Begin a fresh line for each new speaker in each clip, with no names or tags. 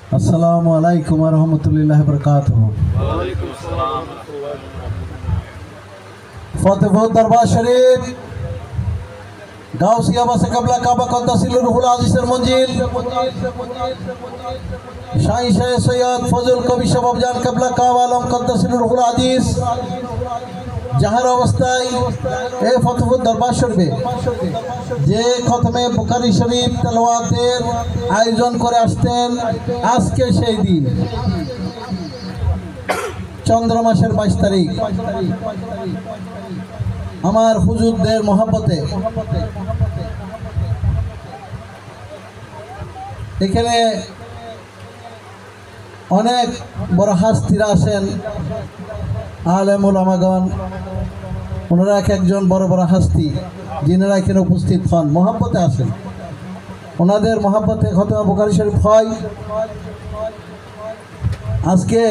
अस्सलामु अलैकुम व रहमतुल्लाहि व बरकातुहू। फतेहपुर दरबार शरीफ गाउसिया बस कबला काबा कद्दासिलुर रूहुल आजिज़ेर मंजिल शाही शाह सैयद फजल कवि शबाब जान कबला काबा आलम कद्दासिलुर रूहुल आजिज़ যাহার অবস্থায় এই ফতেহপুর দরবার শরীফে যে খতমে বুখারী শরীফ তেলাওয়াতের আয়োজন করে আসতেন, আজকে সেই দিন চন্দ্র মাসের 22 তারিখ আমার হুজুরদের মহব্বতে এখানে অনেক বড় হাস্তিরা আসেন, আলেম ওলামাগণ, ওনারা এক একজন বড় বড় হাস্তি যিনারা এখানে উপস্থিত হন, মহব্বতে আসেন। ওনাদের মহব্বতে খতমে বুখারী শরীফ হয়। আজকে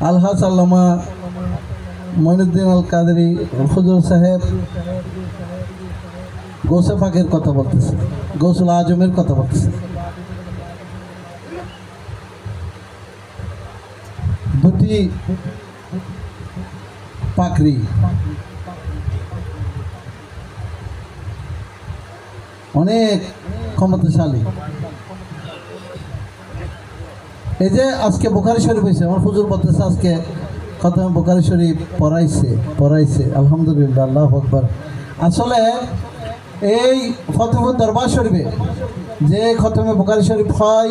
আলহাজ আল্লামা মঈনুদ্দিন আল কাদেরী হুজুর সাহেব গৌসে পাকের কথা বলতেছে, গৌসুল আজমের কথা বলতেছে। দুটি পাকড়ি অনেক ক্ষমতাশালী। এই যে আজকে বুখারী শরীফ হয়েছে, আমার হুজুর বলতেছে আজকে খতমে বুখারী শরীফ পড়াইছে আলহামদুলিল্লাহ, আল্লাহু আকবার। আসলে এই ফতেহপুর দরবার শরীফে যে খতমে বুখারী শরীফ হয়,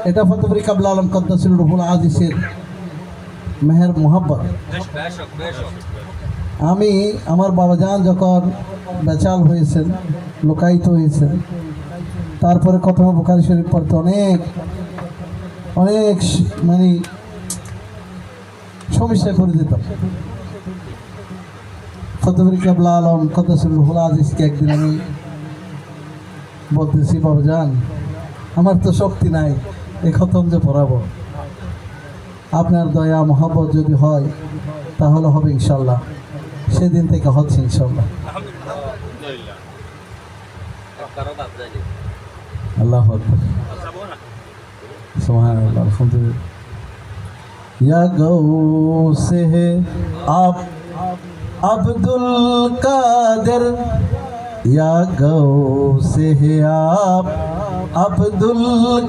এটা ফতেহপুর কাবলা আলম কদ্দাসিলুর রূহুল আজিজের মেহের মোহাব্বত। আমি আমার বাবাজান যখন বেচাল হয়েছেন, লোকায়িত হয়েছেন, তারপরে খতমে বুখারী শরীফ পড়তে অনেক অনেক মানে সমস্যায় পড়ে যেতাম। ফতেহপুর কাবলা আলম কদ্দাসিলুর রূহুল আজিজকে একদিন আমি বলতেছি, বাবাজান আমার তো শক্তি নাই এই খতম যে পড়াবো, আপনার দয়া মহব্বত যদি হয় তাহলে হবে ইনশাল্লাহ। সেদিন থেকে হচ্ছে ইনশাল্লাহ। আল্লাহু আকবার, সুবহানাল্লাহ, আলহামদুলিল্লাহ। ইয়া গৌসে হে আপ আব্দুল কাদের, ইয়া গৌসে হে আপ আব্দুল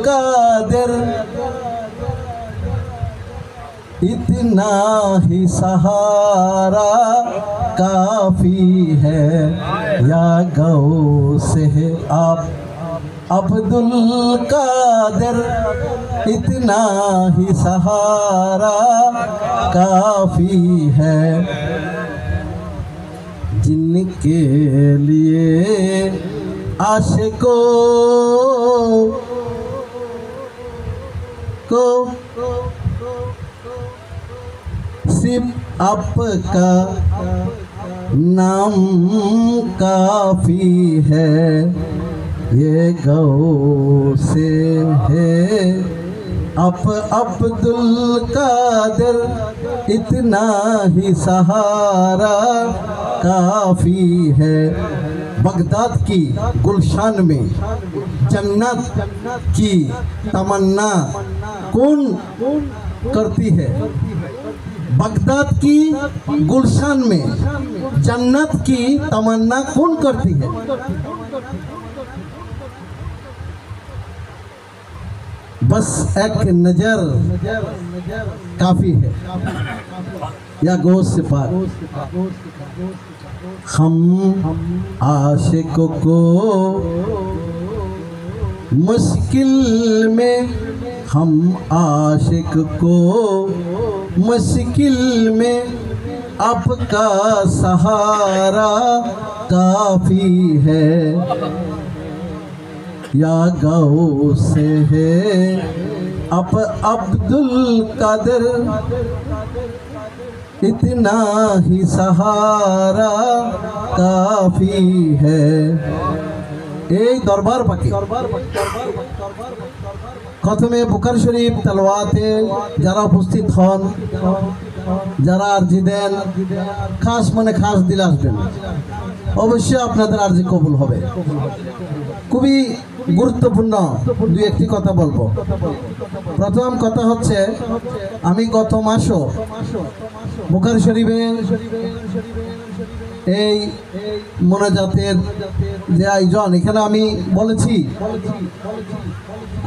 কাদের, इतना ही सहारा काफी है, या गौसे है आप अब्दुल कादिर, इतना ही सहारा काफी है, जिनके लिए आशिकों को सिर्फ आपका नाम काफी है, ये गौसे है आप अब्दुल कादिर, इतना ही सहारा काफी है। बगदाद की गुलशान में जन्नत की तमन्ना कौन करती है, बगदाद की गुलशान में जन्नत की तमन्ना कौन करती है। बस एक नजर काफी है, या गौस से पार। हम आशिकों को मुश्किल में, हम आशिक को मुश्किल में आपका सहारा काफी है, या गौसे है आप अब्दुल कादिर, इतना ही सहारा काफी है। এই দরবার পাকে খতমে বুখারী শরীফ তেলাওয়াতে যারা উপস্থিত হন, যারা আরজি দেন, খাস মানে খাস দিলে আসবেন। অবশ্যই আপনাদের আরজি কবুল হবে। খুবই গুরুত্বপূর্ণ দুই একটি কথা বলবো। প্রথম কথা হচ্ছে, আমি গত মাসও বুখারী শরীফে এই মোনাজাতের যে আয়োজন, এখানে আমি বলেছি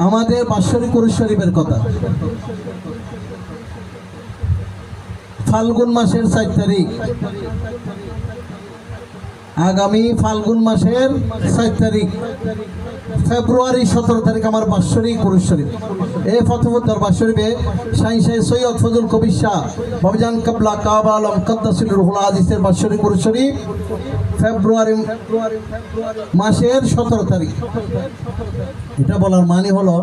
আমাদের বাৎসরিক কুরআন শরীফের কথা। ফাল্গুন মাসের 4 তারিখ, আগামী ফাল্গুন মাসের 4 তারিখ, ফেব্রুয়ারি 17 তারিখ আমার বাৎসরিক কুরআন শরীফ। এই ফতেপুর দরবার শরীফে শাহী সৈয়দ ফজল কবির শাহ বাবজান কাবলা কাবা আলম কদ্দাসিল রুহুল আজিজের বাৎসরিক কুরআন শরীফ ফেব্রুয়ারি মাসের 17 তারিখ। এটা বলার মানে হলো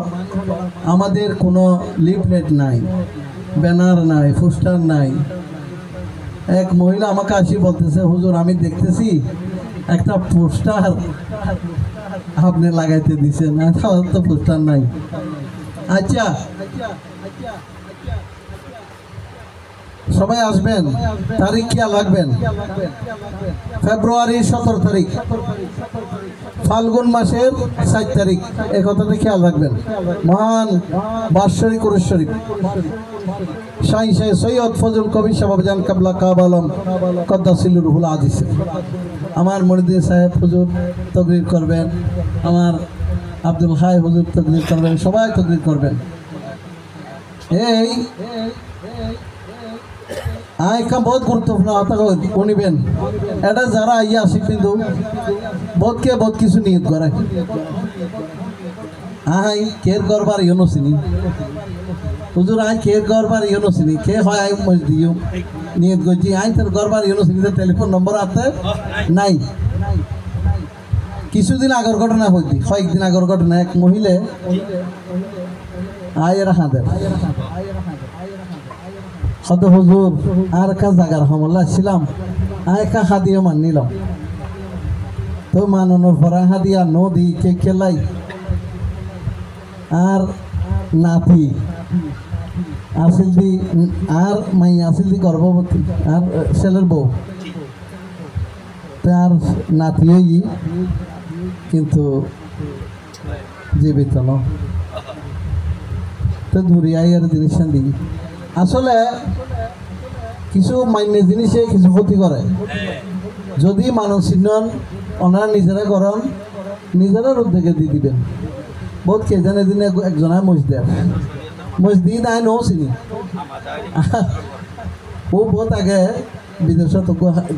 আমাদের কোনো লিফলেট নাই, ব্যানার নাই, পোস্টার নাই। এক মহিলা আমাকে আসি বলতেছে, হুজুর আমি দেখতেছি একটা পোস্টার আপনি লাগাইতে দিছেন, আমার তো পোস্টার নাই। আচ্ছা, সবাই আসবেন, তারিখ খেয়াল রাখবেন। ফেব্রুয়ারি 17 তারিখ, ফাল্গুন মাসের 4 তারিখ, এই কথাটা খেয়াল রাখবেন। মহান বাৎসরিক কুরআন শরীফ শাহী সৈয়দ ফজল কবির শাহ বাবজান কাবলা কাবা আলম কদ্দাসিল রুহুল আজিজ। আমার মনিউদ্দিন সাহেব হুজুর তকরির করবেন, আমার আব্দুল হাই হুজুর তকরির করবেন, সবাই তকরির করবেন। এই আইকা বহুত গুরুত্বপূর্ণ কথা শুনিবেন। এটা যারা আইয়া আসি কিন্তু বহুত কিছু নিয়ত করে। আই কের করবার ইয়নো চিনি হুজুর, আই কের করবার ইয়নো চিনি কে হয় আই মসজিদ নিয়ত করছি, আই তোর করবার ইয়নো চিনি, টেলিফোন নম্বর আছে নাই। কিছুদিন আগর ঘটনা হইতি, কয়েকদিন আগর ঘটনা, এক মহিলা আয়ের হাঁদের কত হুজুর আর কা জায়গার হামলা ছিলাম, আয়কা হাদিয়ে মান নিলাম। তো মানানোর পর হাদিয়া নদী কে খেলাই আর নাতি আসিল দি, আর মাই আসিল দি গর্ভবতী, আর ছেলের বউ, তার নাতি হই কিন্তু জীবিত ন। তো দূরিয়াই আর জিনিস দিই। আসলে কিছু মান্য জিনিসে কিছু ক্ষতি করে। যদি মানুষ চিহ্ন ওনারা নিজেরা করেন, নিজেরার উদ্যোগে দিয়ে দিবেন। বহুত কে জানে দিনে একজনা মসজিদ আই নও চিনি, ও বহুত আগে বিদেশত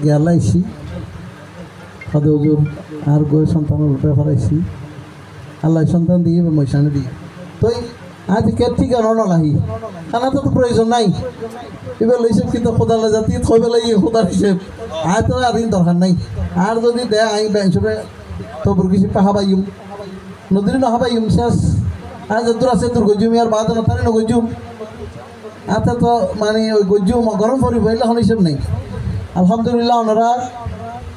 গেলাইছি, সদে হুজুর আর গৈ সন্তানের রূপে ফরাইছি, আল্লাহ সন্তান দিয়ে মৈশানে দিয়ে। তো আজ কে ঠিকানো নলাহি, খানা তো প্রয়োজন নাই। এবার লইছে কিন্তু খোদালে জাতি থই পেলাই খোদার হিসেব আয় তো আর দরকার নাই। আর যদি দে আই বেঞ্চবে তবুর কিছু হাবাইম নদীর হাবাইম শেষ। আর যদুর আছে তোর গজুম আর বাদ তারে ন গজুম আতে তো মানে ওই গজুম গরম পরি বইলে এখন হিসেব নেই। আলহামদুলিল্লাহ ওনারা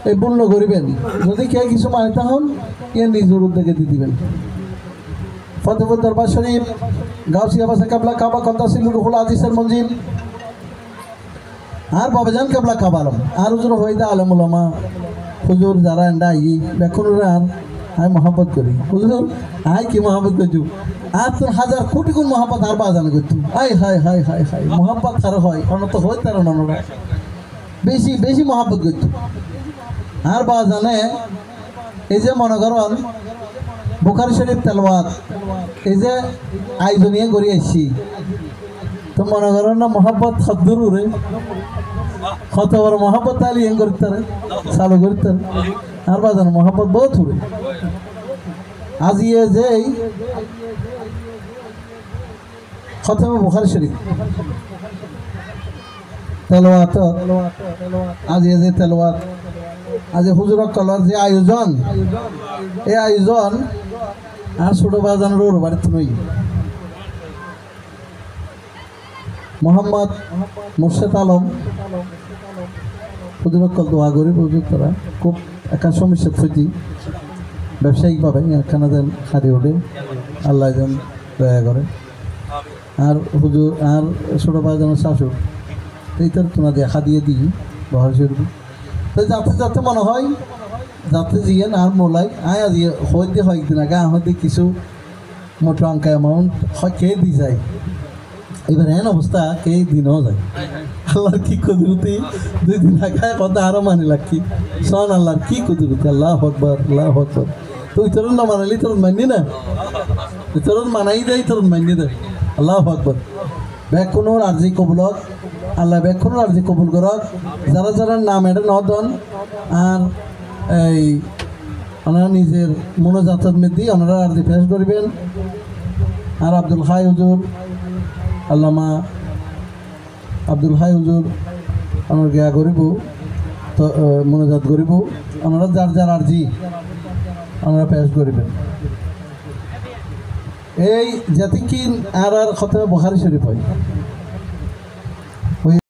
এই পূর্ণ করিবেন। যদি কে কিছু মানিতে হন কে নিজের উদ্যোগে দিয়ে দিবেন। ফতেপুর দরবার শরীফ গাউসিয়া বাসা কাবলা কাবা কদ্দাসিল রুহুল আজিজের মঞ্জিল আর বাবাজান কাবলা কাবা আলম আর হুজুর হইদা আলম উলামা হুজুর যারা এন্ডা আই বেখনুরে আর আই মহাব্বত করি। হুজুর আই কি মহাব্বত করছু, আর তোর হাজার কোটি গুণ মহাব্বত আর বাজান করছু। আই হাই হাই হাই হাই মহাব্বত কার হয় অনত হয় তার ননরা বেশি বেশি মহাব্বত করছু। আর বাজানে এই যে মনে করেন বুখারী শরীফ তেলাওয়াত এই যে আয়োজনীয় করি আসছি, তো মনে করেন না মহাব্বত সদ্দুর রে কত বড় মহাব্বত তাহলে ইয়ে করতে চালু করতে আর বাজানো মহাব্বত বহুত হুরে। আজ ইয়ে যে খতমে বুখারী শরীফ তেলাওয়াত, আজ ইয়ে যে তেলাওয়াত, আজ হুজুর কলার যে আয়োজন, এই আয়োজন আর ছোট বাজানোর ওর বাড়িতে নই। মোহাম্মদ মুর্শেদ আলম হুজুর কল দোয়া করি, হুজুর তারা খুব একটা সমস্যা খুঁজি ব্যবসায়িকভাবে একখানা যেন খাদি ওঠে, আল্লাহ যেন দয়া করে। আর হুজুর আর ছোট বাজানোর শাশুড় এইটার তোমার দেখা দিয়ে দিই বহার শরীফ, তো যাতে যাতে মনে হয় যাতে জিয়েন আর মোলাই আয় আজি হইতে কয়েকদিন আগে আমাদের কিছু মোটো অঙ্কা অ্যামাউন্ট কে দি যায় এবার এন অবস্থা কে দিনও যায় আল্লাহর কি কুদরতি 2 দিন আগে কথা আরো মানি লাগি সন আল্লাহর কি কুদরতি আল্লাহ আকবার তুই তরুণ না মানালি তরুণ মানি না তরুণ মানাই দেয় তরুণ মানি দেয় আল্লাহ আকবার ব্যাকুনোর আর্জি কবুলক আল্লাহ ব্যাকুনোর আর্জি কবুল করক যারা যারা নাম এটা নদন আর এই ওনারা নিজের মনোজাতের মধ্যে ওনারা আর্জি পেশ করবেন আর আব্দুল হাই হুজুর আল্লামা আব্দুল হাই হুজুর আমার গিয়া করিব তো মনোজাত করিব ওনারা যার যার আর্জি ওনারা পেশ করিবেন এই জাতি কি আর খতমে বুখারী শরীফ হয়